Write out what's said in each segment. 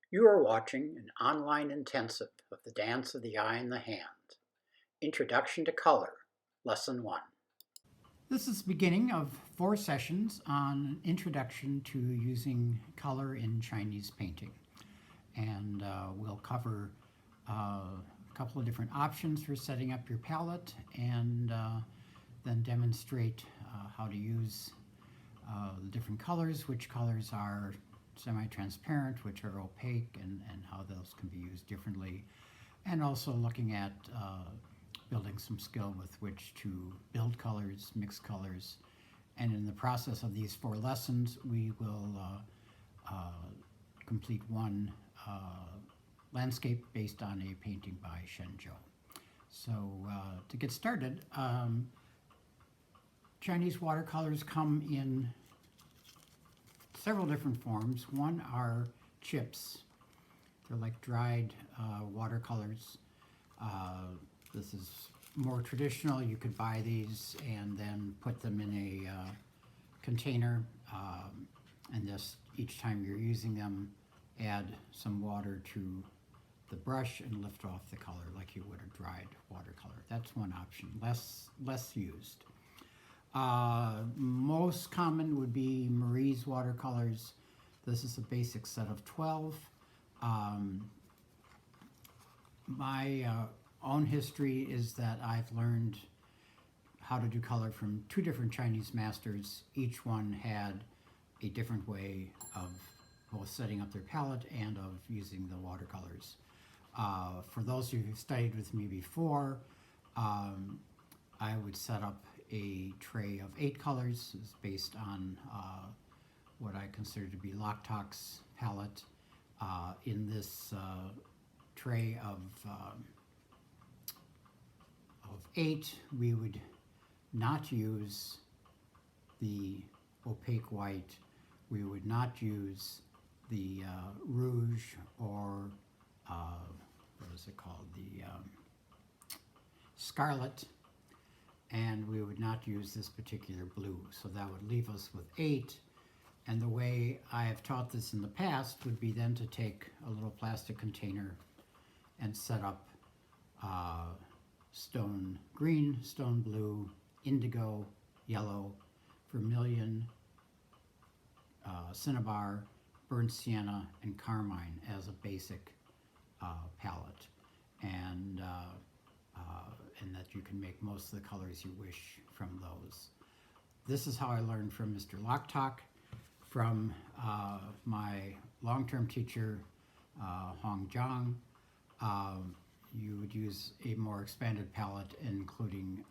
You are watching an online intensive of the Dance of the Eye and the Hand. Introduction to Color, Lesson 1. This is the beginning of 4 sessions on Introduction to Using Color in Chinese Painting. And we'll cover a couple of different options for setting up your palette and then demonstrate how to use the different colors, which colors are semi-transparent, which are opaque, and how those can be used differently. And also looking at building some skill with which to build colors, mix colors. And in the process of these 4 lessons, we will complete one landscape based on a painting by Shenzhou. So to get started, Chinese watercolors come in several different forms. One are chips. They're like dried watercolors. This is more traditional. You could buy these and then put them in a container, and just each time you're using them, add some water to the brush and lift off the color like you would a dried watercolor. That's one option, less used. Most common would be Marie's watercolors. This is a basic set of 12. My own history is that I've learned how to do color from 2 different Chinese masters. Each one had a different way of both setting up their palette and of using the watercolors. For those of you who've studied with me before, I would set up a tray of 8 colors. It's based on what I consider to be Locktock's palette. In this tray of 8, we would not use the opaque white. We would not use the rouge or what is it called, the scarlet, and we would not use this particular blue. So that would leave us with 8. And the way I have taught this in the past would be then to take a little plastic container and set up stone green, stone blue, indigo, yellow, vermilion, cinnabar, burnt sienna, and carmine as a basic palette. And that you can make most of the colors you wish from those. This is how I learned from Mr. Locktock, from my long-term teacher, Hong Zhang. You would use a more expanded palette, including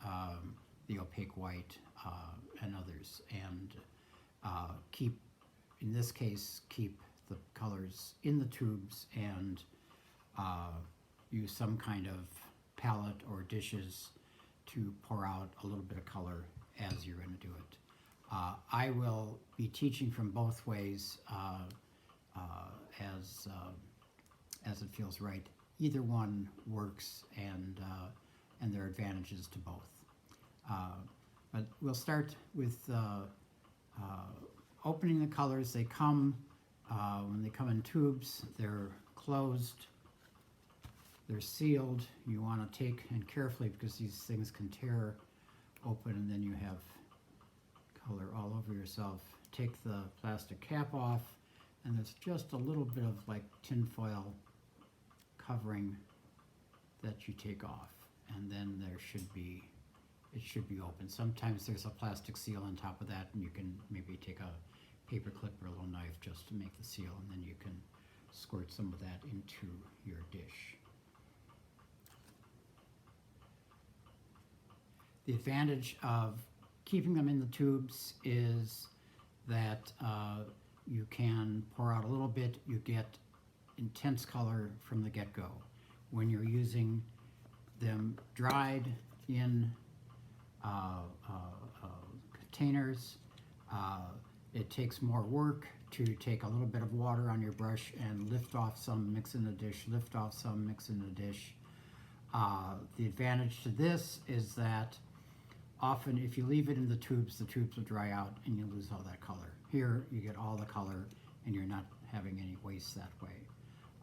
the opaque white and others, and keep, in this case, keep the colors in the tubes and use some kind of palette or dishes to pour out a little bit of color as you're going to do it. I will be teaching from both ways as it feels right. Either one works, and there are advantages to both. But we'll start with opening the colors. They come, when they come in tubes, they're closed. They're sealed. You want to take, and carefully, because these things can tear open and then you have color all over yourself. Take the plastic cap off, and there's just a little bit of like tin foil covering that you take off, and then it should be open. Sometimes there's a plastic seal on top of that, and you can maybe take a paper clip or a little knife just to make the seal, and then you can squirt some of that into your dish. The advantage of keeping them in the tubes is that you can pour out a little bit. You get intense color from the get-go. When you're using them dried in containers, it takes more work to take a little bit of water on your brush and lift off some, mix in the dish, lift off some, mix in the dish. The advantage to this is that often if you leave it in the tubes will dry out and you lose all that color. Here you get all the color and you're not having any waste that way.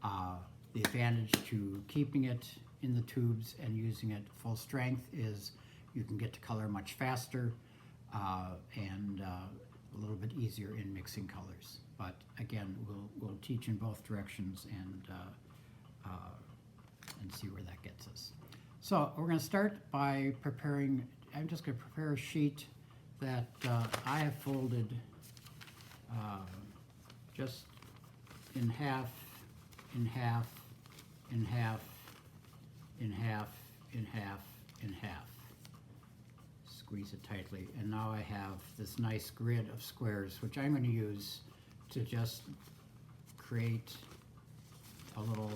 The advantage to keeping it in the tubes and using it full strength is you can get to color much faster and a little bit easier in mixing colors. But again, we'll teach in both directions and see where that gets us. So we're going to start by preparing. I'm just going to prepare a sheet that I have folded just in half, in half, in half, in half, in half, in half. Squeeze it tightly, and now I have this nice grid of squares, which I'm going to use to just create a little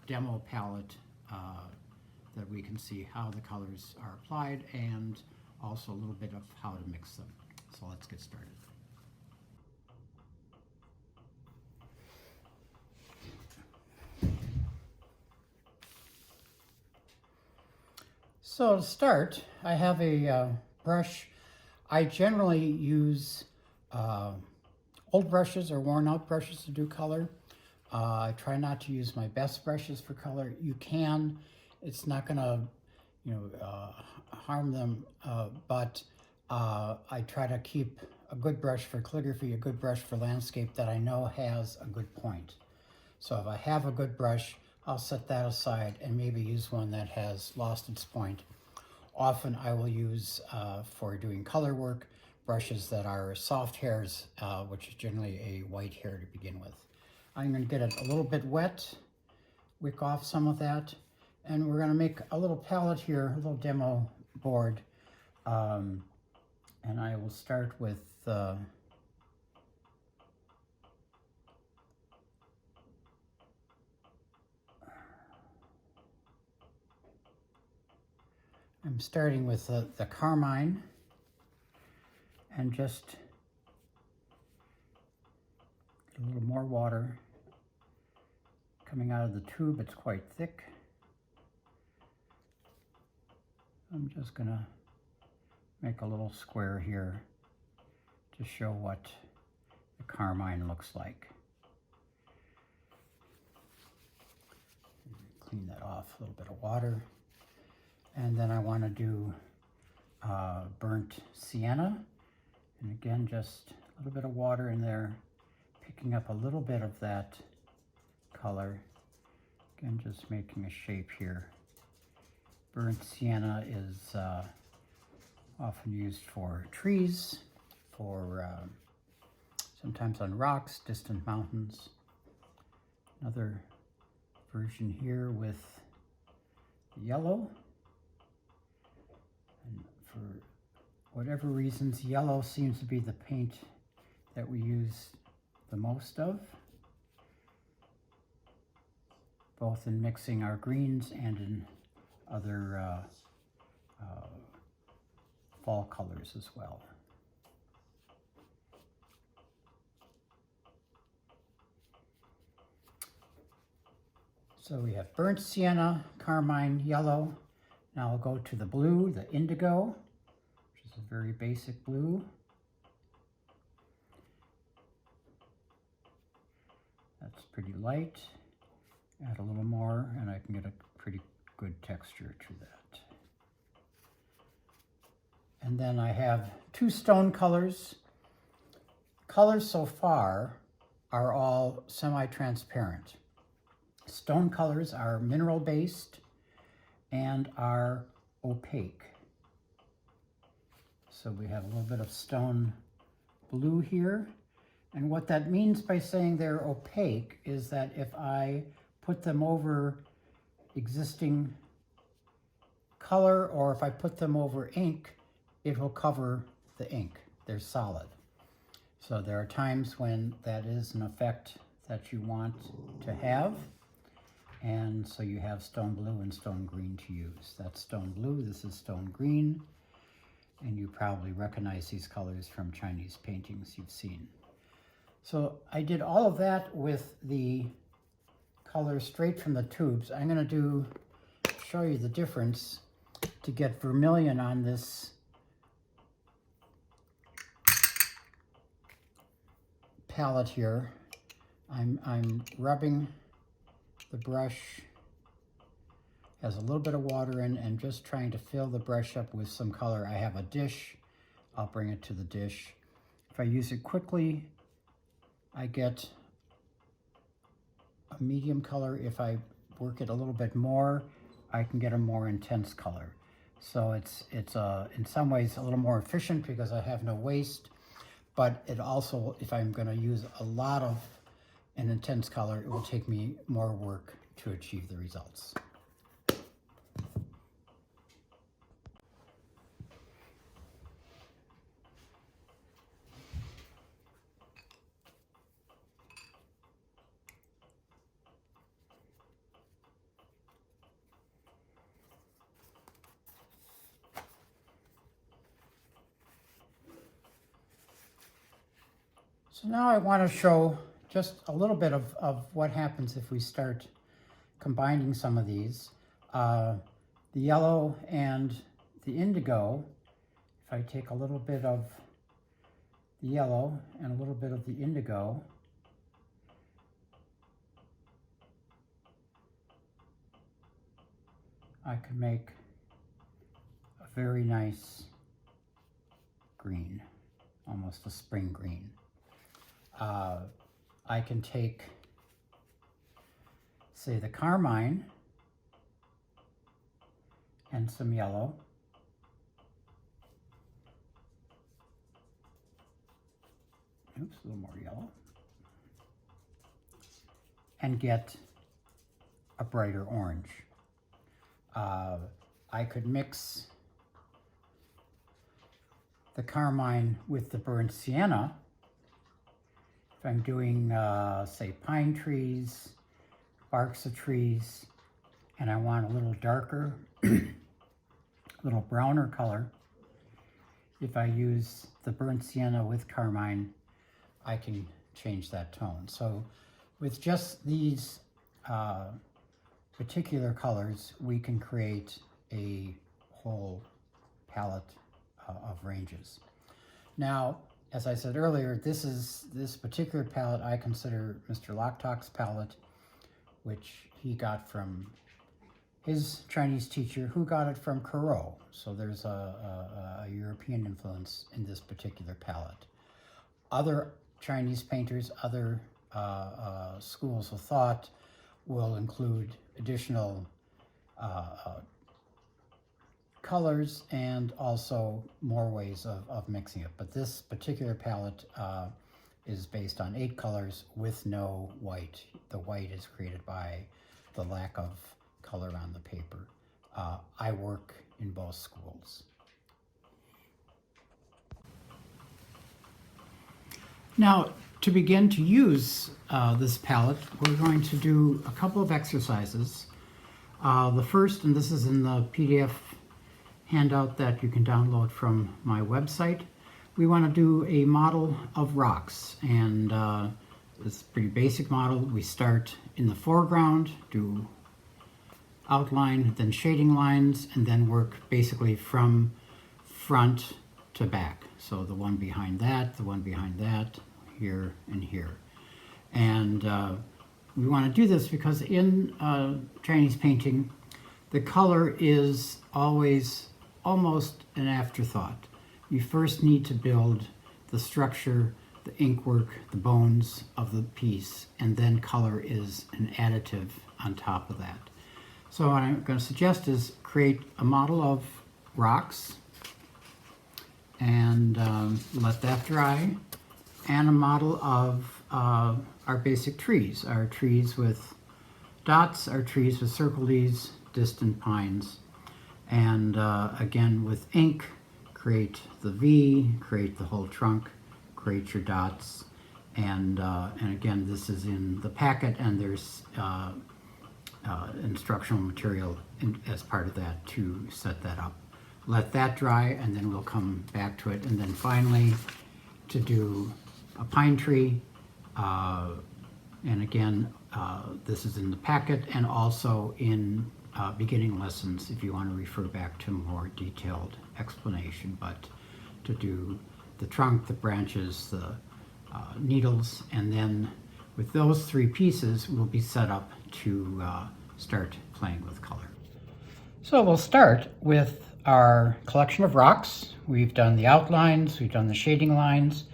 demo palette that we can see how the colors are applied and also a little bit of how to mix them. So let's get started. So to start, I have a brush. I generally use old brushes or worn out brushes to do color. I try not to use my best brushes for color. You can, it's not gonna, harm them, but I try to keep a good brush for calligraphy, a good brush for landscape that I know has a good point. So if I have a good brush, I'll set that aside and maybe use one that has lost its point. Often I will use, for doing color work, brushes that are soft hairs, which is generally a white hair to begin with. I'm going to get it a little bit wet, wick off some of that, and we're going to make a little palette here, a little demo board. And I will start with I'm starting with the carmine, and just a little more water coming out of the tube. It's quite thick. I'm just gonna make a little square here to show what the carmine looks like. Clean that off, a little bit of water. And then I want to do burnt sienna. And again, just a little bit of water in there, picking up a little bit of that color. Again, just making a shape here. Burnt sienna is often used for trees, for sometimes on rocks, distant mountains. Another version here with yellow. And for whatever reasons, yellow seems to be the paint that we use the most of, both in mixing our greens and in other fall colors as well. So we have burnt sienna, carmine, yellow. Now I'll go to the blue, the indigo, which is a very basic blue. That's pretty light. Add a little more and I can get a pretty good texture to that. And then I have two stone colors. Colors so far are all semi-transparent. Stone colors are mineral-based and are opaque. So we have a little bit of stone blue here. And what that means by saying they're opaque is that if I put them over existing color or if I put them over ink, it will cover the ink. They're solid. So there are times when that is an effect that you want to have. And so you have stone blue and stone green to use. That's stone blue, this is stone green. And you probably recognize these colors from Chinese paintings you've seen. So I did all of that with the colors straight from the tubes. I'm going to show you the difference to get vermilion on this palette here. I'm rubbing the brush has a little bit of water in, and just trying to fill the brush up with some color. I have a dish. I'll bring it to the dish. If I use it quickly, I get a medium color. If I work it a little bit more, I can get a more intense color. So it's in some ways a little more efficient because I have no waste, but it also, if I'm going to use a lot of an intense color, it will take me more work to achieve the results. So now I want to show just a little bit of what happens if we start combining some of these. The yellow and the indigo, if I take a little bit of the yellow and a little bit of the indigo, I can make a very nice green, almost a spring green. I can take, say, the carmine and some yellow, oops, a little more yellow, and get a brighter orange. I could mix the carmine with the burnt sienna. If I'm doing, say, pine trees, barks of trees, and I want a little darker, a little browner color, if I use the burnt sienna with carmine, I can change that tone. So with just these particular colors, we can create a whole palette of ranges. Now, as I said earlier, this particular palette I consider Mr. Locktock's palette, which he got from his Chinese teacher, who got it from Corot. So there's a European influence in this particular palette. Other Chinese painters, other schools of thought will include additional colors and also more ways of mixing it. But this particular palette is based on 8 colors with no white. The white is created by the lack of color on the paper. I work in both schools. Now, to begin to use this palette, we're going to do a couple of exercises. The first, and this is in the PDF handout that you can download from my website, we want to do a model of rocks. And it's a pretty basic model. We start in the foreground, do outline, then shading lines, and then work basically from front to back. So the one behind that, the one behind that, here and here. And we want to do this because in Chinese painting, the color is always almost an afterthought. You first need to build the structure, the ink work, the bones of the piece, and then color is an additive on top of that. So what I'm going to suggest is create a model of rocks and let that dry, and a model of our basic trees, our trees with dots, our trees with circle leaves, distant pines. And again, with ink, create the V, create the whole trunk, create your dots. And again, this is in the packet, and there's instructional material as part of that to set that up. Let that dry, and then we'll come back to it. And then finally, to do a pine tree. And again, this is in the packet and also in beginning lessons if you want to refer back to more detailed explanation. But to do the trunk, the branches, the needles, and then With those three pieces, we'll be set up to start playing with color. So we'll start with our collection of rocks. We've done the outlines, we've done the shading lines.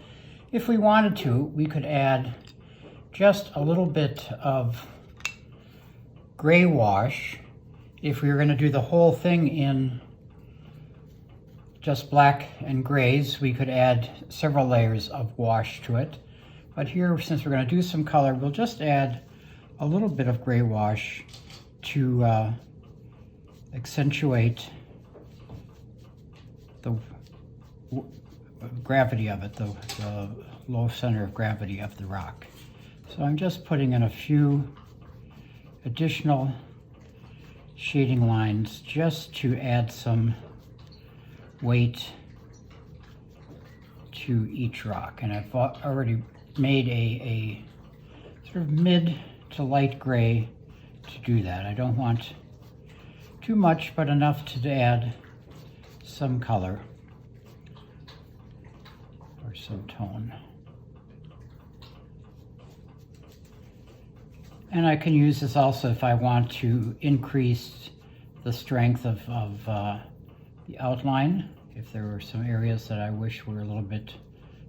If we wanted to, we could add just a little bit of gray wash. If we were going to do the whole thing in just black and grays, we could add several layers of wash to it. But here, since we're going to do some color, we'll just add a little bit of gray wash to accentuate the gravity of it, the low center of gravity of the rock. So I'm just putting in a few additional shading lines just to add some weight to each rock. And I've already made a sort of mid to light gray to do that. I don't want too much, but enough to add some color or some tone. And I can use this also if I want to increase the strength of the outline. If there were some areas that I wish were a little bit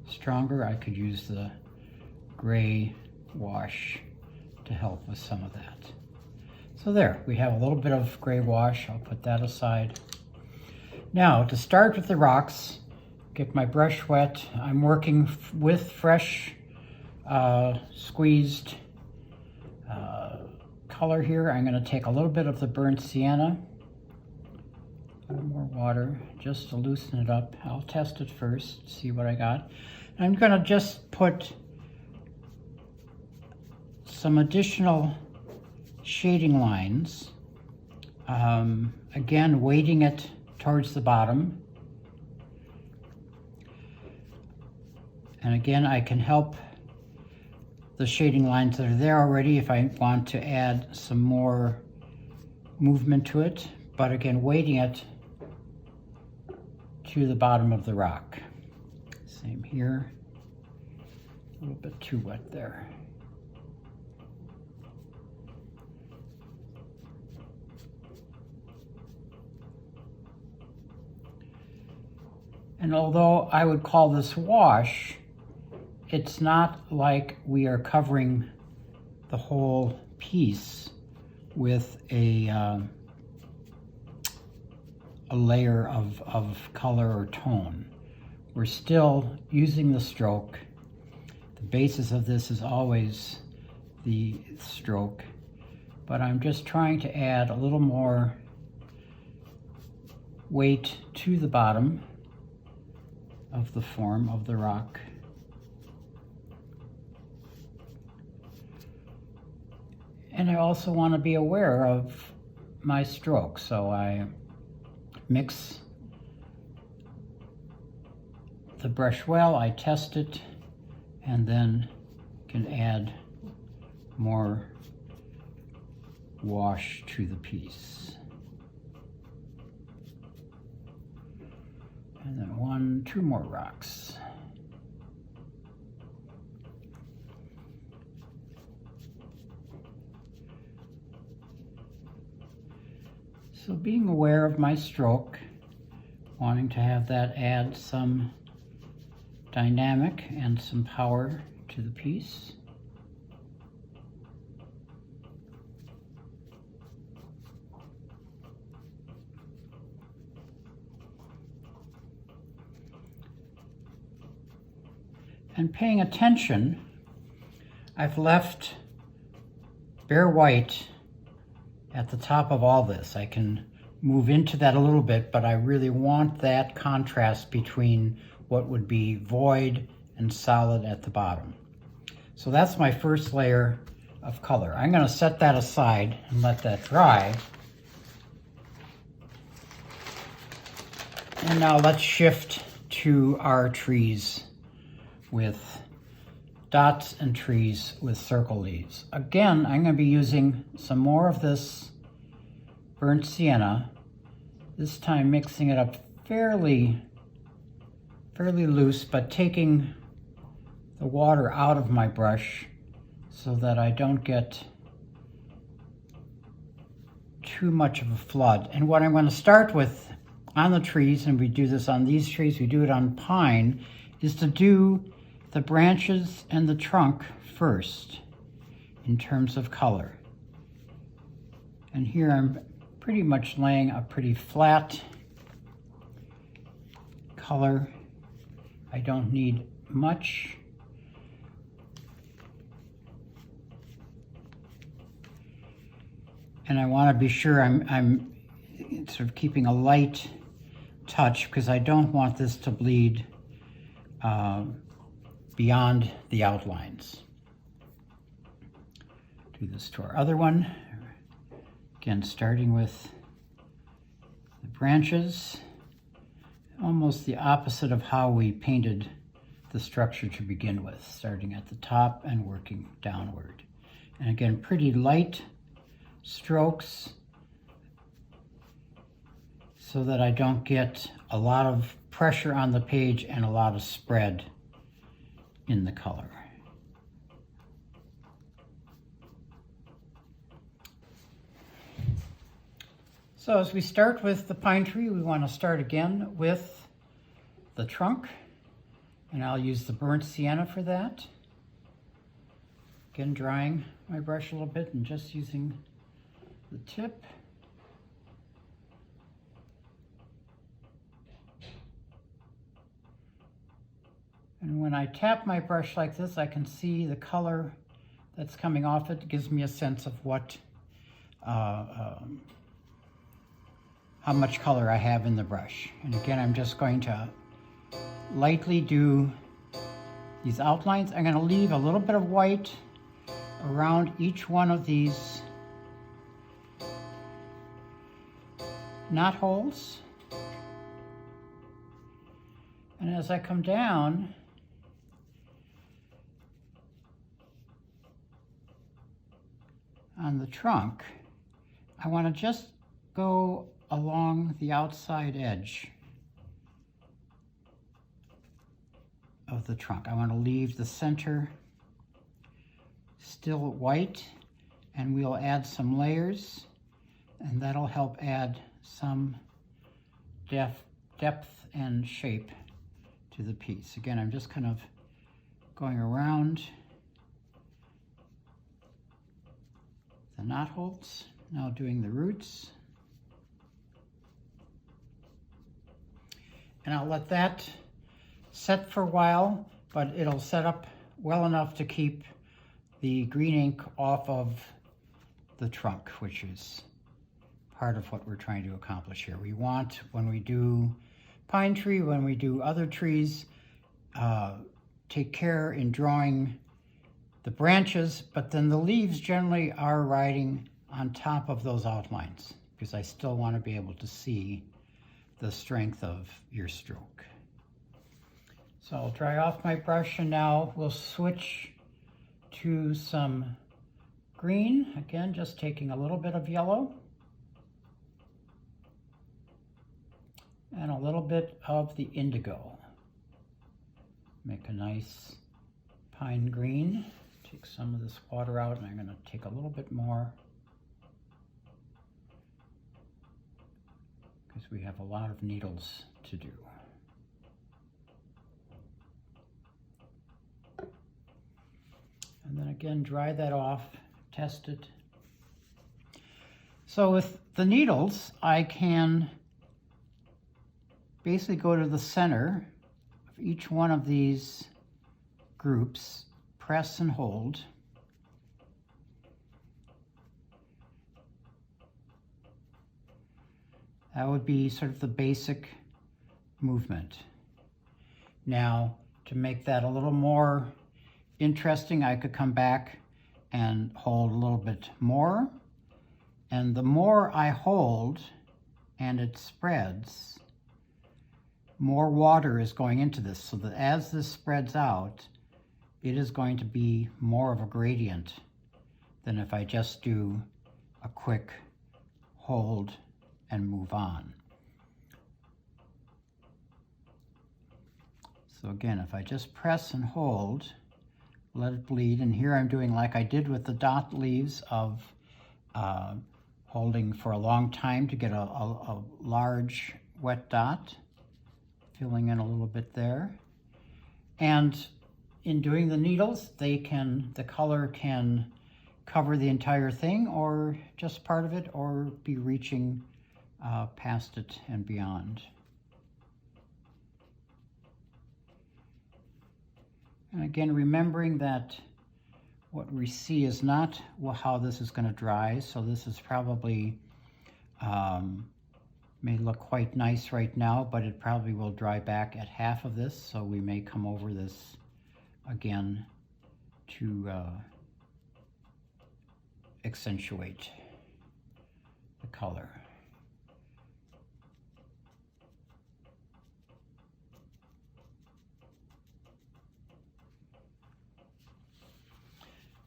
stronger, I could use the gray wash to help with some of that. So there, we have a little bit of gray wash. I'll put that aside. Now, to start with the rocks, get my brush wet. I'm working with fresh squeezed color here. I'm going to take a little bit of the burnt sienna, a little more water, just to loosen it up. I'll test it first, see what I got. I'm going to just put some additional shading lines, again weighting it towards the bottom. And again, I can help the shading lines that are there already if I want to add some more movement to it, but again, weighting it to the bottom of the rock. Same here, a little bit too wet there. And although I would call this wash, it's not like we are covering the whole piece with a layer of color or tone. We're still using the stroke. The basis of this is always the stroke, but I'm just trying to add a little more weight to the bottom of the form of the rock. And I also want to be aware of my stroke, so I mix the brush well, I test it, and then can add more wash to the piece. And then two more rocks. So being aware of my stroke, wanting to have that add some dynamic and some power to the piece. And paying attention, I've left bare white at the top of all this. I can move into that a little bit, but I really want that contrast between what would be void and solid at the bottom. So that's my first layer of color. I'm going to set that aside and let that dry. And now let's shift to our trees with dots and trees with circle leaves. Again, I'm going to be using some more of this burnt sienna, this time mixing it up fairly loose, but taking the water out of my brush so that I don't get too much of a flood. And what I'm going to start with on the trees, and we do this on these trees, we do it on pine, is to do the branches and the trunk first in terms of color. And here I'm pretty much laying a pretty flat color. I don't need much. And I want to be sure I'm sort of keeping a light touch, because I don't want this to bleed beyond the outlines. Do this to our other one. Again, starting with the branches, almost the opposite of how we painted the structure to begin with, starting at the top and working downward. And again, pretty light strokes so that I don't get a lot of pressure on the page and a lot of spread in the color. So as we start with the pine tree, we want to start again with the trunk, and I'll use the burnt sienna for that. Again, drying my brush a little bit and just using the tip. And when I tap my brush like this, I can see the color that's coming off it. It gives me a sense of what, how much color I have in the brush. And again, I'm just going to lightly do these outlines. I'm going to leave a little bit of white around each one of these knot holes. And as I come down, on the trunk, I want to just go along the outside edge of the trunk. I want to leave the center still white, and we'll add some layers, and that'll help add some depth and shape to the piece. Again, I'm just kind of going around the knot holes, now doing the roots. And I'll let that set for a while, but it'll set up well enough to keep the green ink off of the trunk, which is part of what we're trying to accomplish here. We want, when we do pine tree, when we do other trees, take care in drawing the branches, but then the leaves generally are riding on top of those outlines, because I still want to be able to see the strength of your stroke. So I'll dry off my brush, and now we'll switch to some green. Again, just taking a little bit of yellow and a little bit of the indigo. Make a nice pine green. Take some of this water out, and I'm going to take a little bit more because we have a lot of needles to do. And then again, dry that off, test it. So with the needles, I can basically go to the center of each one of these groups, press and hold. That would be sort of the basic movement. Now, to make that a little more interesting, I could come back and hold a little bit more. And the more I hold and it spreads, more water is going into this, so that as this spreads out, it is going to be more of a gradient than if I just do a quick hold and move on. So again, if I just press and hold, let it bleed. And here I'm doing like I did with the dot leaves of holding for a long time to get a large wet dot, filling in a little bit there. And in doing the needles, the color can cover the entire thing or just part of it, or be reaching past it and beyond. And again, remembering that what we see is not how this is going to dry. So this is probably, may look quite nice right now, but it probably will dry back at half of this. So we may come over this again to accentuate the color.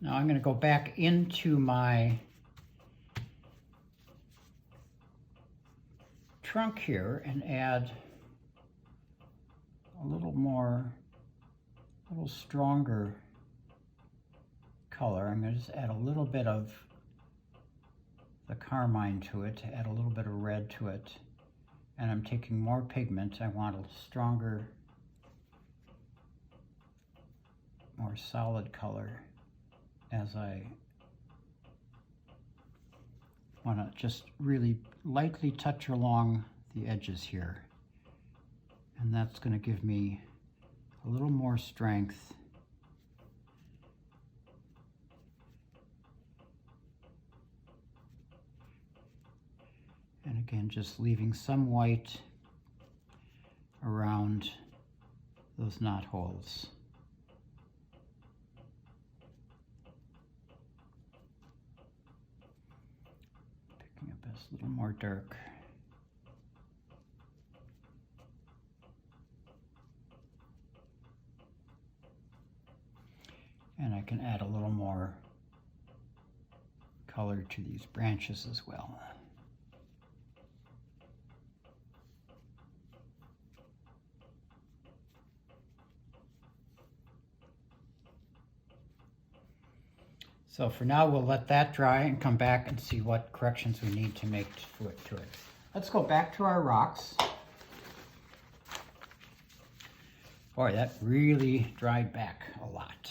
Now I'm going to go back into my trunk here and add a little stronger color. I'm going to just add a little bit of the carmine to it, add a little bit of red to it, and I'm taking more pigment. I want a stronger, more solid color, as I want to just really lightly touch along the edges here. And that's going to give me a little more strength. And again, just leaving some white around those knot holes. Picking up this little more dark. And I can add a little more color to these branches as well. So for now, we'll let that dry and come back and see what corrections we need to make to it. Let's go back to our rocks. Boy, that really dried back a lot.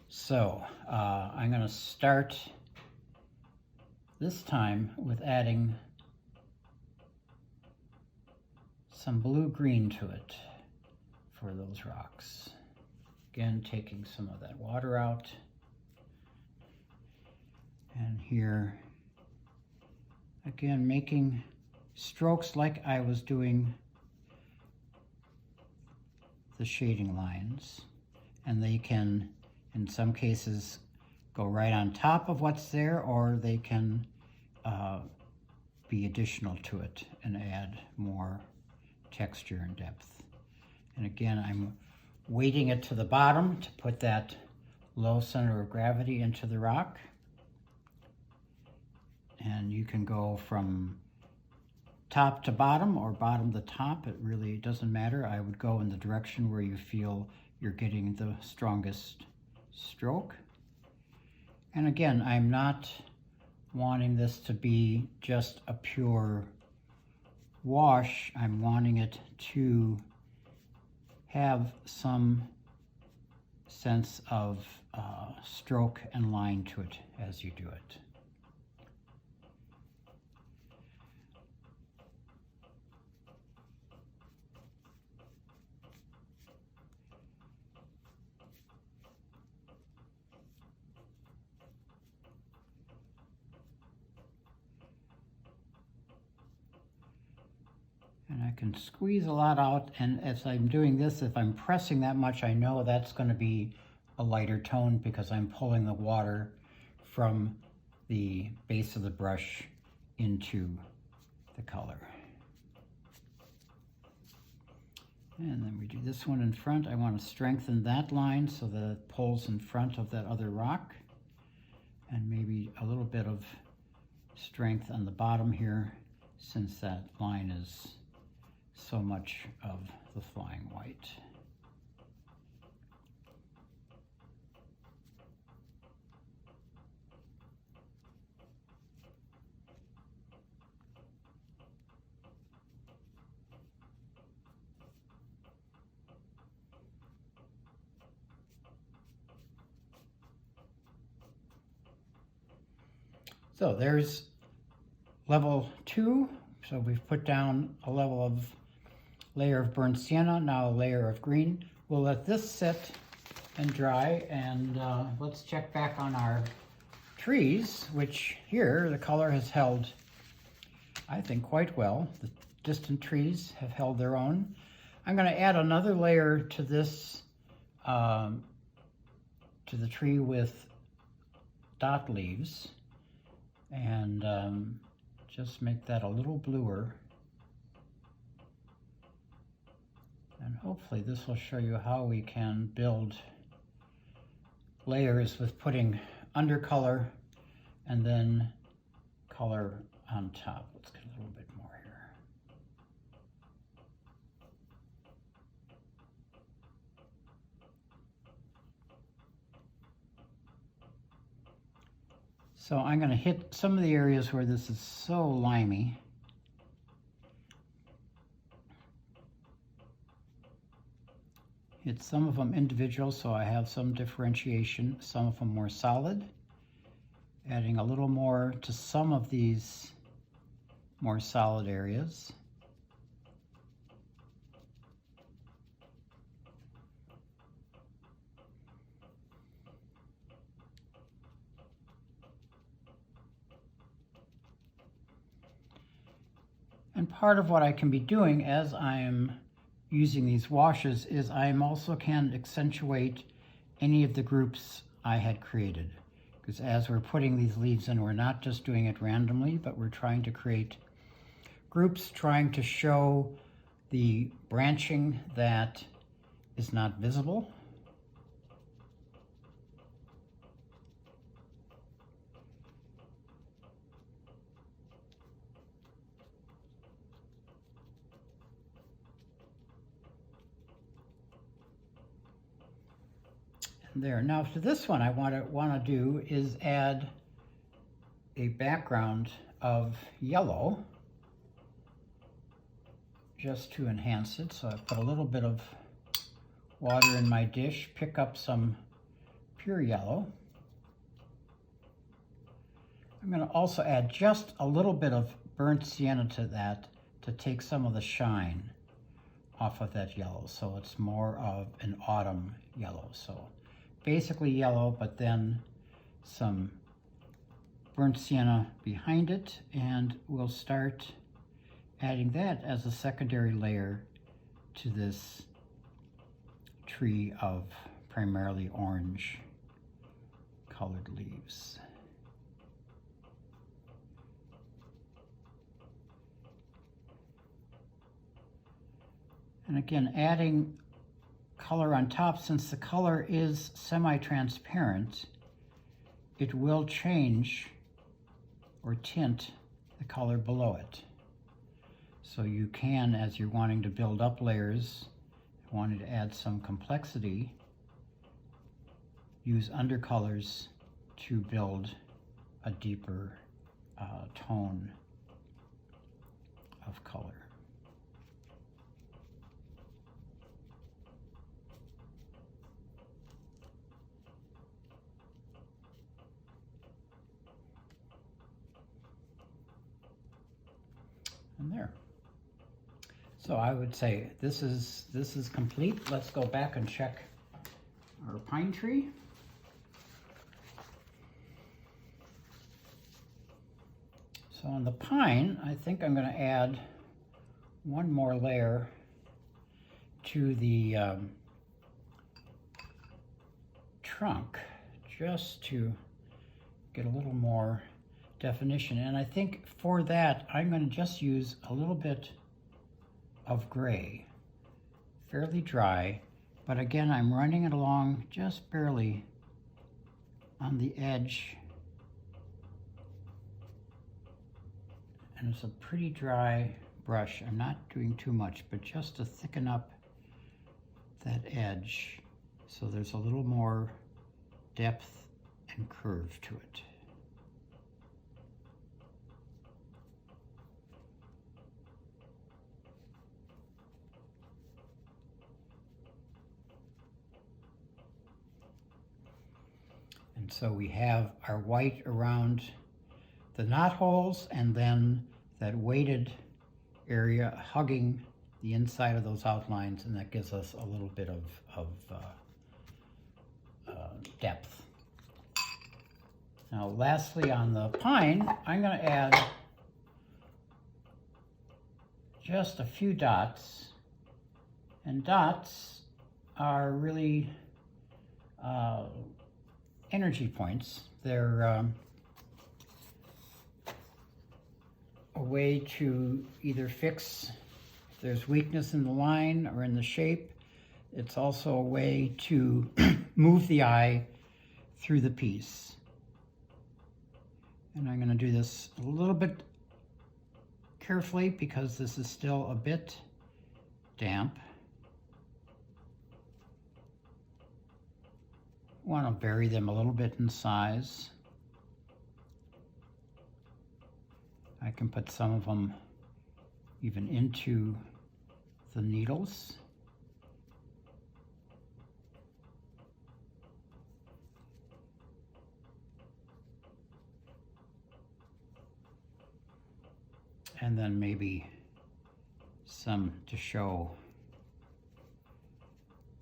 So I'm going to start this time with adding some blue-green to it for those rocks. Again, taking some of that water out. And here, again, making strokes like I was doing the shading lines. And they can, in some cases, go right on top of what's there, or they can be additional to it and add more texture and depth. And again, I'm weighting it to the bottom to put that low center of gravity into the rock. And you can go from top to bottom or bottom to top. It really doesn't matter. I would go in the direction where you feel you're getting the strongest stroke. And again, I'm not wanting this to be just a pure wash. I'm wanting it to have some sense of stroke and line to it as you do it. And I can squeeze a lot out, and as I'm doing this, if I'm pressing that much, I know that's going to be a lighter tone because I'm pulling the water from the base of the brush into the color. And then we do this one in front. I want to strengthen that line so that it pulls in front of that other rock, and maybe a little bit of strength on the bottom here, since that line is so much of the flying white. So there's level 2. So we've put down a level of layer of burnt sienna, now a layer of green. We'll let this sit and dry, and let's check back on our trees, which here the color has held, I think, quite well. The distant trees have held their own. I'm going to add another layer to this, to the tree with dot leaves, and just make that a little bluer. And hopefully this will show you how we can build layers with putting undercolor and then color on top. Let's get a little bit more here. So I'm going to hit some of the areas where this is so limey. Hit some of them individual, so I have some differentiation, some of them more solid. Adding a little more to some of these more solid areas. And part of what I can be doing as I am using these washes is I also can accentuate any of the groups I had created. Because as we're putting these leaves in, we're not just doing it randomly, but we're trying to create groups, trying to show the branching that is not visible. There. Now to this one, I want to do is add a background of yellow just to enhance it. So I put a little bit of water in my dish, pick up some pure yellow. I'm going to also add just a little bit of burnt sienna to that to take some of the shine off of that yellow, so it's more of an autumn yellow. So basically yellow, but then some burnt sienna behind it, and we'll start adding that as a secondary layer to this tree of primarily orange colored leaves. And again, adding color on top, since the color is semi-transparent, it will change or tint the color below it. So you can, as you're wanting to build up layers, wanting to add some complexity, use undercolors to build a deeper tone of color. And there. So I would say this is complete. Let's go back and check our pine tree. So on the pine, I think I'm going to add one more layer to the trunk, just to get a little more definition. And I think for that, I'm going to just use a little bit of gray, fairly dry, but again, I'm running it along just barely on the edge. And it's a pretty dry brush. I'm not doing too much, but just to thicken up that edge so there's a little more depth and curve to it. And so we have our white around the knot holes and then that weighted area hugging the inside of those outlines, and that gives us a little bit of depth. Now lastly, on the pine, I'm going to add just a few dots, and dots are really energy points. They're a way to either fix if there's weakness in the line or in the shape. It's also a way to move the eye through the piece. And I'm going to do this a little bit carefully because this is still a bit damp. Want to vary them a little bit in size. I can put some of them even into the needles. And then maybe some to show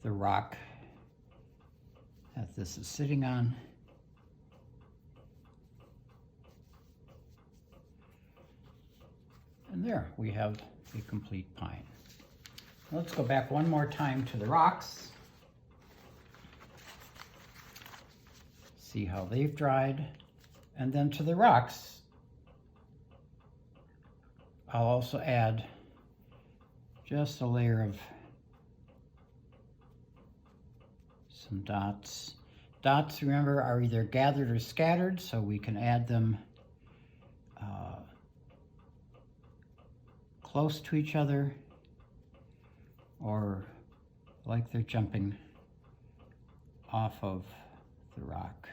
the rock that this is sitting on. And there we have a complete pine. Let's go back one more time to the rocks. See how they've dried. And then to the rocks, I'll also add just a layer of some dots. Dots, remember, are either gathered or scattered, so we can add them close to each other or like they're jumping off of the rock.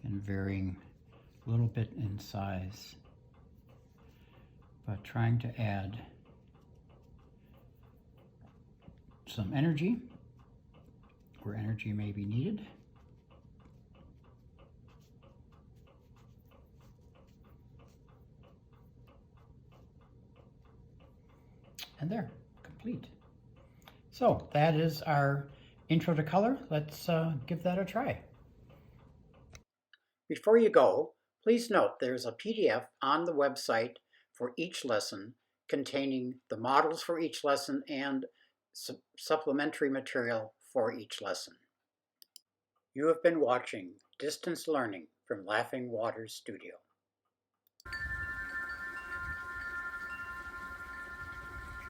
And varying a little bit in size, but trying to add some energy where energy may be needed. And there, complete. So that is our intro to color. Let's give that a try. Before you go, please note there's a PDF on the website for each lesson containing the models for each lesson and supplementary material for each lesson. You have been watching Distance Learning from Laughing Waters Studio.